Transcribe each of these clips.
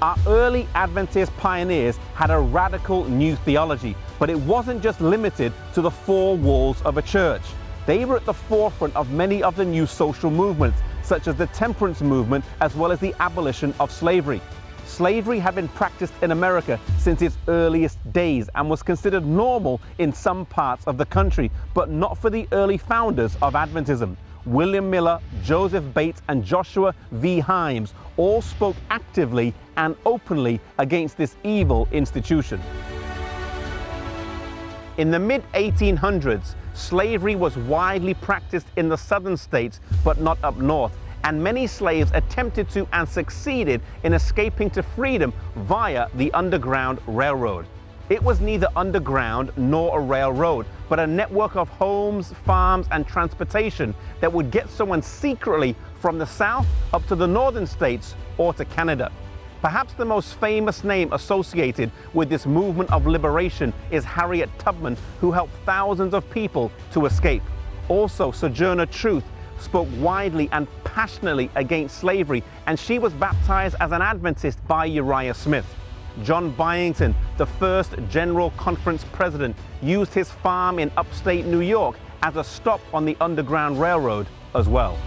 Our early Adventist pioneers had a radical new theology, but it wasn't just limited to the four walls of a church. They were at the forefront of many of the new social movements, such as the temperance movement, as well as the abolition of slavery. Slavery had been practiced in America since its earliest days and was considered normal in some parts of the country, but not for the early founders of Adventism. William Miller, Joseph Bates, and Joshua V. Himes all spoke actively and openly against this evil institution. In the mid-1800s, slavery was widely practiced in the southern states, but not up north, and many slaves attempted to and succeeded in escaping to freedom via the Underground Railroad. It was neither underground nor a railroad, but a network of homes, farms, and transportation that would get someone secretly from the south up to the northern states or to Canada. Perhaps the most famous name associated with this movement of liberation is Harriet Tubman, who helped thousands of people to escape. Also, Sojourner Truth spoke widely and passionately against slavery, and she was baptized as an Adventist by Uriah Smith. John Byington, the first General Conference president, used his farm in upstate New York as a stop on the Underground Railroad as well.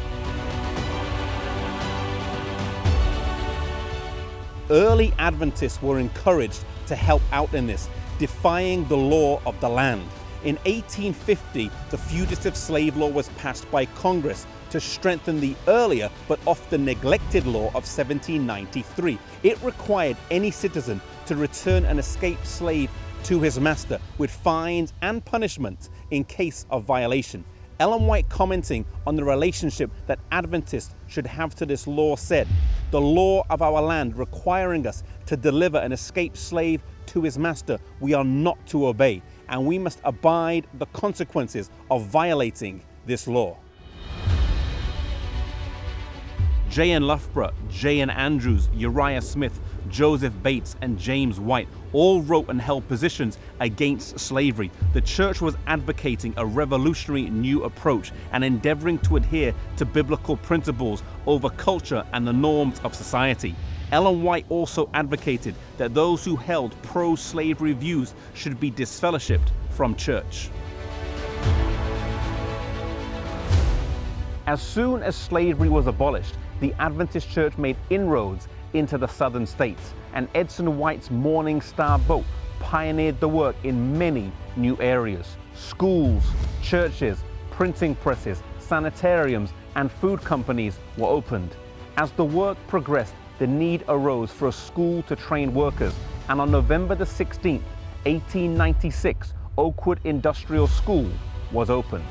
Early Adventists were encouraged to help out in this, defying the law of the land. In 1850, the Fugitive Slave Law was passed by Congress to strengthen the earlier but often neglected law of 1793. It required any citizen to return an escaped slave to his master with fines and punishments in case of violation. Ellen White, commenting on the relationship that Adventists should have to this law, said, "The law of our land requiring us to deliver an escaped slave to his master, we are not to obey, and we must abide the consequences of violating this law." J. N. Loughborough, J. N. Andrews, Uriah Smith, Joseph Bates, and James White all wrote and held positions against slavery. The church was advocating a revolutionary new approach and endeavoring to adhere to biblical principles over culture and the norms of society. Ellen White also advocated that those who held pro-slavery views should be disfellowshipped from church. As soon as slavery was abolished, the Adventist Church made inroads into the southern states, and Edson White's Morning Star boat pioneered the work in many new areas. Schools, churches, printing presses, sanitariums, and food companies were opened. As the work progressed, the need arose for a school to train workers, and on November the 16th, 1896, Oakwood Industrial School was opened.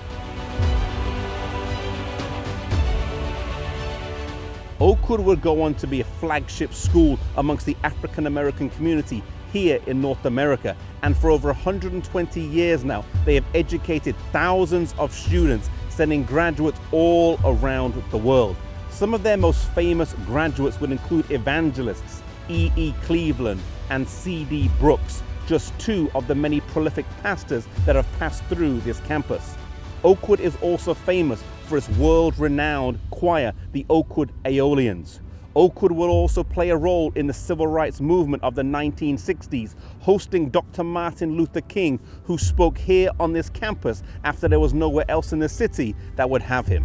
Oakwood would go on to be a flagship school amongst the African American community here in North America, and for over 120 years now, they have educated thousands of students, sending graduates all around the world. Some of their most famous graduates would include evangelists E. E. Cleveland and C. D. Brooks, just two of the many prolific pastors that have passed through this campus. Oakwood is also famous for its world-renowned choir, the Oakwood Aeolians. Oakwood will also play a role in the civil rights movement of the 1960s, hosting Dr. Martin Luther King, who spoke here on this campus after there was nowhere else in the city that would have him.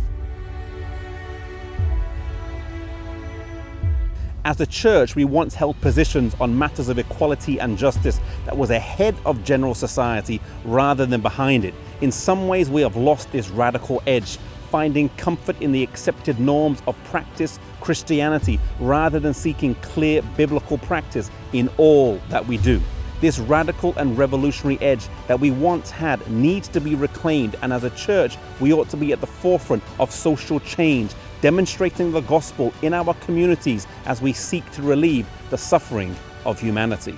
As a church, we once held positions on matters of equality and justice that was ahead of general society rather than behind it. In some ways, we have lost this radical edge, finding comfort in the accepted norms of practice Christianity rather than seeking clear biblical practice in all that we do. This radical and revolutionary edge that we once had needs to be reclaimed, and as a church, we ought to be at the forefront of social change, demonstrating the gospel in our communities as we seek to relieve the suffering of humanity.